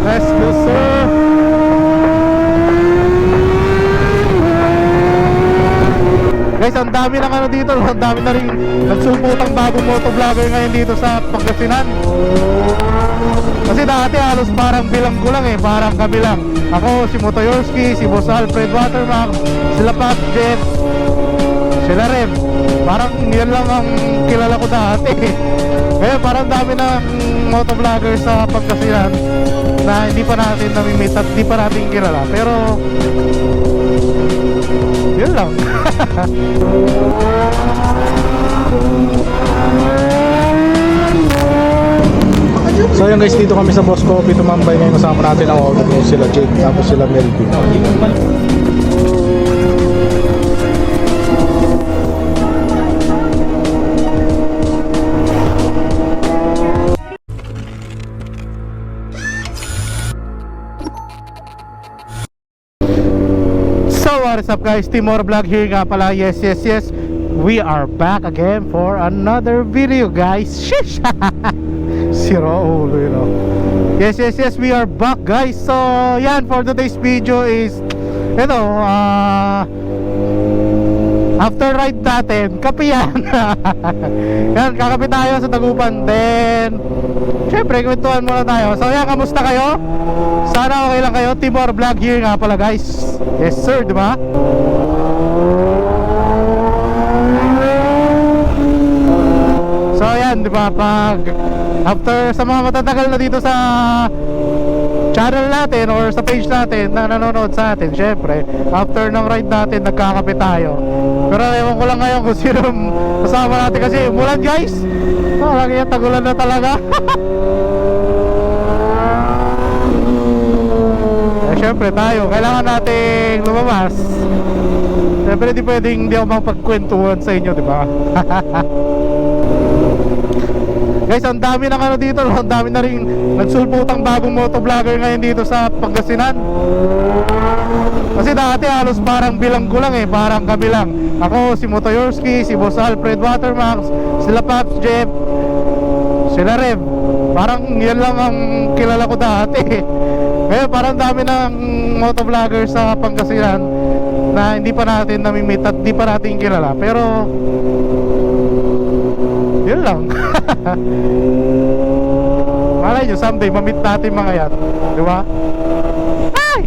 Let's go, sir. Guys, ang dami ng ano dito, ang dami na rin nagsulputang bagong motovlogger ngayon dito sa Pangasinan. Kasi dati halos parang bilang ko lang parang kami lang. Ako, si Motoyorski, si Boss Alfred Watermax, sila Pat Jet, sila Rem. Parang yan lang ang kilala ko dati. Ngayon parang dami ng motovlogger sa Pangasinan na hindi pa natin namimit at hindi pa natin kilala. Pero yun lang. So yun guys, dito kami sa Boss Coffee tumambay ngayon. Kasama natin ako, sila Jake, tapos sila Melvin. So what is up guys, Timor Vlog here nga pala. Yes, we are back again for another video guys. Shish. Sira ulo, you know. Yes, we are back guys. So yan, for today's video is ito, after ride natin, kape yan. Yan, kakape tayo sa Dagupan. Then syempre, kwentuhan muna tayo. So yan, kamusta kayo? Sana okay lang kayo. Timor Vlog here nga pala guys. Yes sir, di ba? So ayan, di ba, pag after sa mga matatagal na dito sa channel natin or sa page natin na nanonood sa atin, syempre after ng ride natin nagkakape tayo. Pero ewan ko lang ngayon kung sino kasama natin kasi umulan guys. Lagi yan, tagulan na talaga. Siyempre tayo, kailangan nating lumabas. Siyempre di pwedeng hindi ako makapagkwentuhan sa inyo, di ba? Guys, ang dami ng ano dito, ang dami na rin nagsulputang bagong motovlogger ngayon dito sa Pangasinan. Kasi dati halos parang bilang ko lang parang kami lang. Ako, si Motoyorski, si Boss Alfred Watermax, sila Paps Jeff, sila Rem. Parang yan lang ang kilala ko dati. Ngayon parang dami ng motovlogger sa Pangasinan na hindi pa natin namimit at hindi pa natin kilala. Pero yun lang. Malay nyo, someday mamit natin mga yan, di ba? Ay!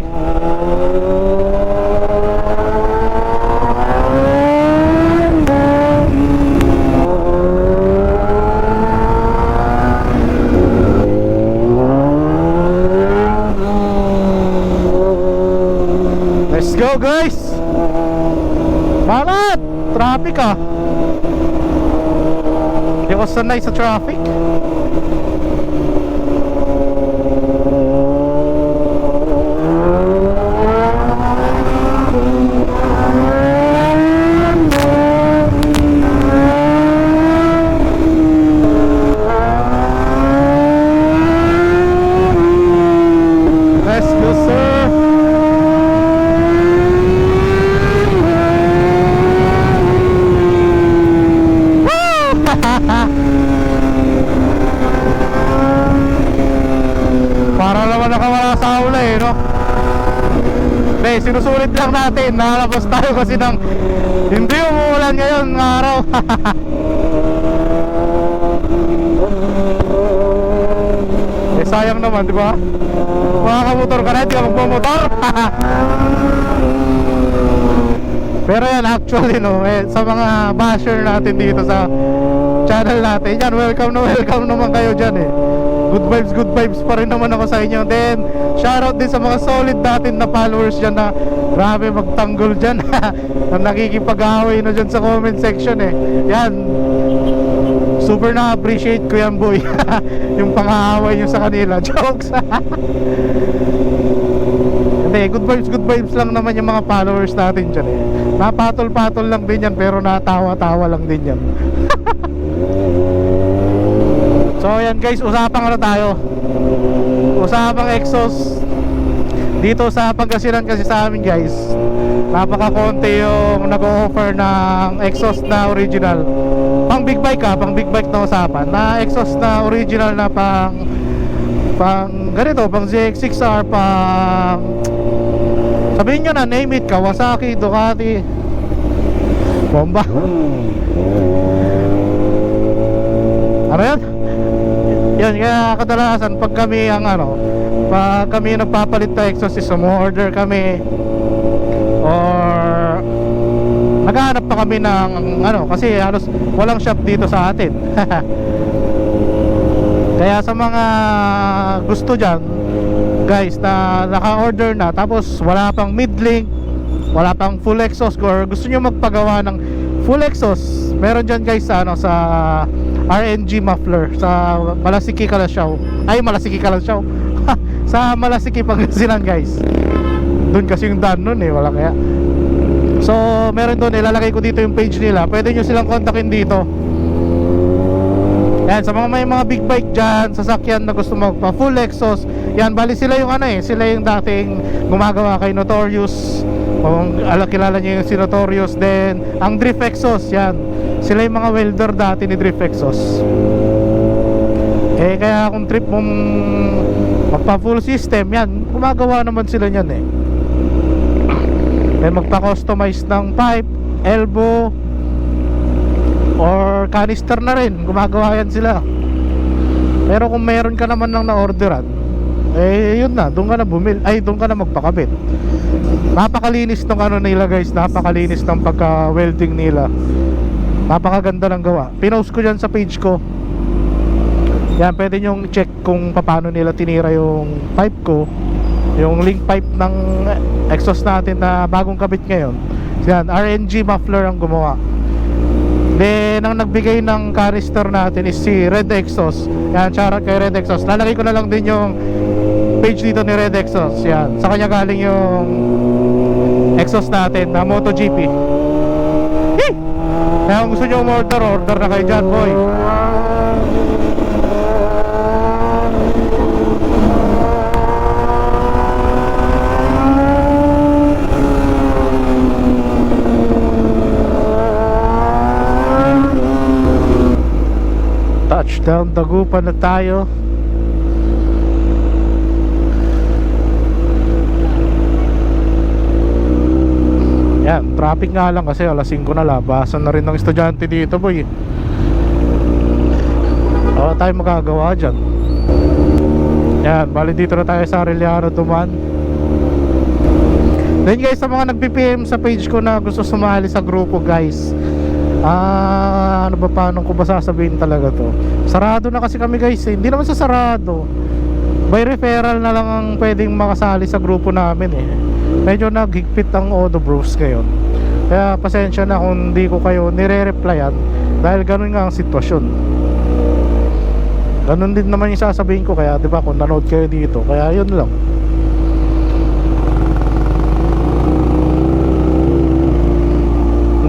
Let's go guys! Balat! Traffic ah! Hindi ko sanay sa traffic. Let's go sir! Para naman nakawala sa ula no? Hindi, sinusulit lang natin. Nakalabas tayo kasi ng hindi umuulan ngayon ng araw. Sayang naman, di ba? Makakamotor ka na, hindi ka magmamotor. Pero yan, actually no, sa mga basher natin dito sa channel natin, yan, welcome naman kayo dyan good vibes pa rin naman ako sa inyo. Then shoutout din sa mga solid natin na followers dyan na grabe magtanggol dyan. Na nakikipag-away na dyan sa comment section yan, super na-appreciate ko yan boy. Yung pang-aaway nyo sa kanila. Jokes. Hindi, good vibes lang naman yung mga followers natin dyan napatol-patol lang din yan, pero natawa-tawa lang din yan. So yan guys, usapang ano tayo, usapang exhaust dito sa Pangasinan. Kasi sa amin guys, napaka-konti yung nag-o-offer ng exhaust na original. Pang big bike na usapan, na exhaust na original na pang pang ganito, pang ZX6R, pang sabihin nyo na, name it, Kawasaki, Ducati, bomba. Ano yan? Yan, kaya kadalasan pag kami ang pag kami nagpapalit na exhaust system, order kami or naghahanap pa kami ng kasi halos walang shop dito sa atin. Kaya sa mga gusto dyan guys na naka-order na tapos wala pang mid-link, wala pang full exhaust, or gusto nyo magpagawa ng full exhaust, meron dyan guys sa RNG muffler sa Malasiki, Kalasyaw. Ay, Malasiki, Kalasyaw. Sa Malasiki, Pangasinan guys. Doon kasi yung daan nun wala kaya. So meron doon, ilalagay ko dito yung page nila, pwede nyo silang kontakin dito. Yan, sa mga may mga big bike dyan, sasakyan na gusto magpa full exhaust, yan, bali sila yung sila yung dating gumagawa kay Notorious, kung kilala nyo yung si Notorious. Then ang drift exhaust, yan, sila yung mga welder dati ni drift exhaust. Kaya kung trip mong magpa full system, yan, gumagawa naman sila nyan Then magpa-customize ng pipe, elbow, or canister na rin, gumagawa yan sila. Pero kung meron ka naman ng na-orderan, yun na, doon ka na doon ka na magpakabit. Napakalinis ng nila guys, napakalinis ng pagka-welding nila. Napakaganda ng gawa. Pinost ko dyan sa page ko. Yan, pwede nyong check kung paano nila tinira yung pipe ko, yung link pipe ng exhaust natin na bagong kabit ngayon. Yan, RNG muffler ang gumawa. Then ang nagbigay ng canister natin is si Red Exhaust. Yan, shoutout kay Red Exhaust. Lalagay ko na lang din yung page dito ni Red Exhaust. Yan, sa kanya galing yung exhaust natin na MotoGP. Kaya kung gusto nyo order na kayo dyan, boy. Touchdown Dagupan na tayo. Yan, traffic nga lang kasi alas 5 na, labasan na rin ng estudyante dito, boy. Tayo magagawa dyan. Yan, bali dito na tayo sa Arellano Duman. Then guys, sa mga nag-PPM sa page ko na gusto sumali sa grupo guys, paano ko ba sasabihin talaga to? Sarado na kasi kami guys Hindi naman sa sarado, by referral na lang ang pwedeng makasali sa grupo namin Medyo naghigpit ang Odo Bros ngayon. Kaya pasensya na kung hindi ko kayo nire-replyan, dahil ganun nga ang sitwasyon. Ganun din naman yung sasabihin ko. Kaya diba, kung nanood kayo dito, kaya yun lang.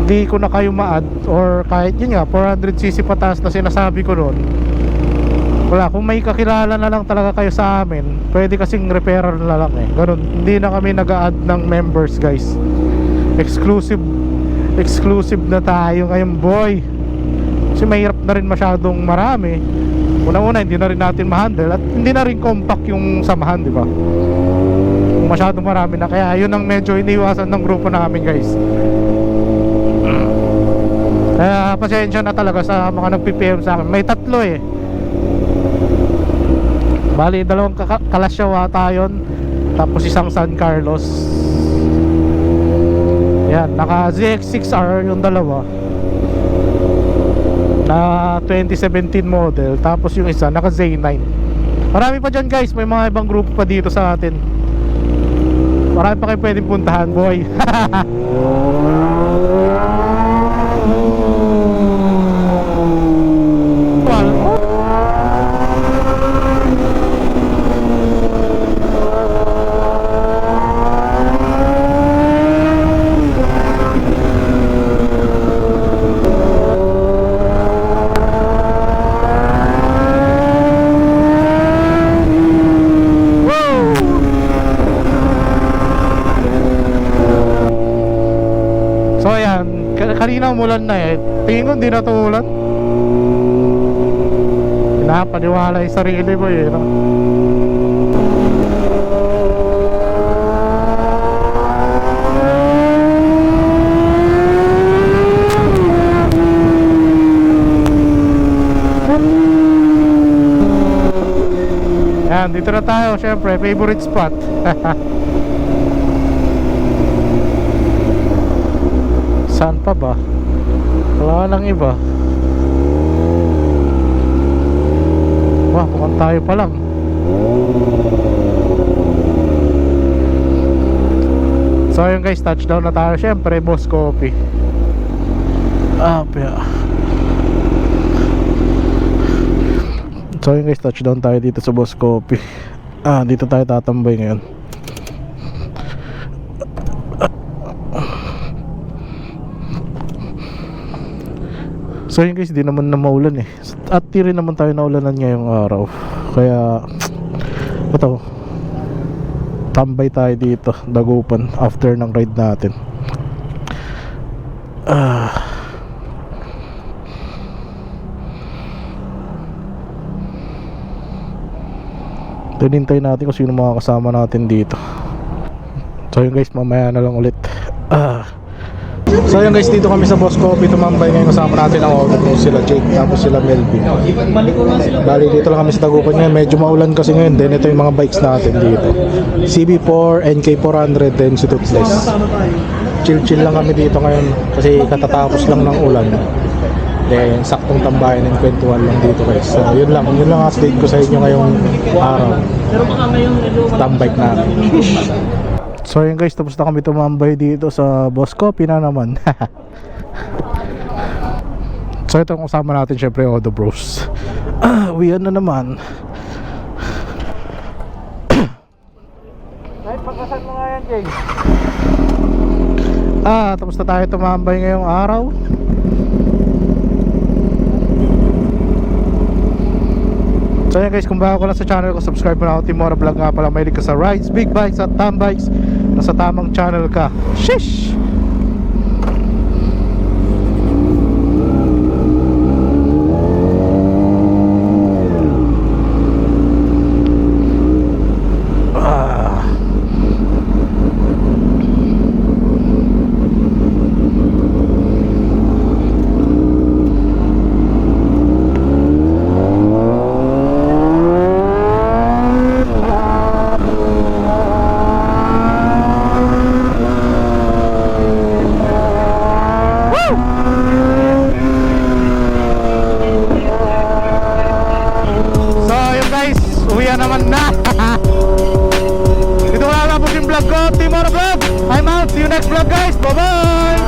Hindi ko na kayo ma-add, or kahit yun nga 400cc pataas na sinasabi ko noon, wala, kung may kakilala na lang talaga kayo sa amin, pwede kasing referral na lang ganun. Hindi na kami nag-a-add ng members guys. Exclusive na tayo ngayon, boy. Kasi mahirap na rin masyadong marami. Una-una, hindi na rin natin ma-handle, at hindi na rin compact yung samahan, di ba? Masyadong marami na, kaya yun ang medyo iniwasan ng grupo namin guys. Kaya pasensya na talaga sa mga nag-PPM sa akin. May 3 bali, 2 Kalasyaw ata yun, tapos isang San Carlos. Yan, naka ZX6R yung dalawa na 2017 model, tapos yung isa naka Z9. Marami pa dyan guys, may mga ibang grupo pa dito sa atin. Marami pa kayo pwedeng puntahan, boy. Kanina umulan na tingin ko hindi na to ulan. Pinapaniwala yung sarili mo no? Dito na tayo, syempre, favorite spot. Saan pa ba? Wala nang iba. Wah, mukhang tayo pa lang. So yun guys, touchdown na tayo. Syempre, Boss Coffee. Yeah. So yun guys, touchdown tayo dito sa Boss Coffee. Dito tayo tatambay ngayon. So yun guys, di naman na maulan eh. At di rin naman tayo naulanan ngayong araw. Kaya ito, tambay tayo dito, dagupan after ng ride natin. Tinintay natin kung sino mga kasama natin dito. So yun guys, mamaya na lang ulit. So yun guys, dito kami sa Boss Coffee tumambay. Ngayon kasama natin ako, sila Jake, tapos sila Melvin. Bali dito lang kami sa Tagupan ngayon. Medyo maulan kasi ngayon. Then ito yung mga bikes natin dito, CB4, NK400, then si Toothless. Chill lang kami dito ngayon kasi katatapos lang ng ulan. Then saktong tambayan ng kwentuhan lang dito guys. So yun lang update ko sa inyo ngayong araw. Tambay namin. So yun guys, tapos na kami tumambay dito sa Boss Coffee na naman. So ito ang kasama natin syempre, Odo Bros. Uwian na naman. Ay, pagkasan mo nga yan, Jay. Tapos na tayo tumambay ngayong araw. So yan guys, kung bago ka lang sa channel ko, subscribe mo na ako. Timora Vlog nga pala, mahilig ka sa rides, big bikes at tambikes. Nasa tamang channel ka. Shish! Uwian naman na. Dito wala lang po yung vlog ko, Timora Vlog. I'm out, see you next vlog guys, bye bye.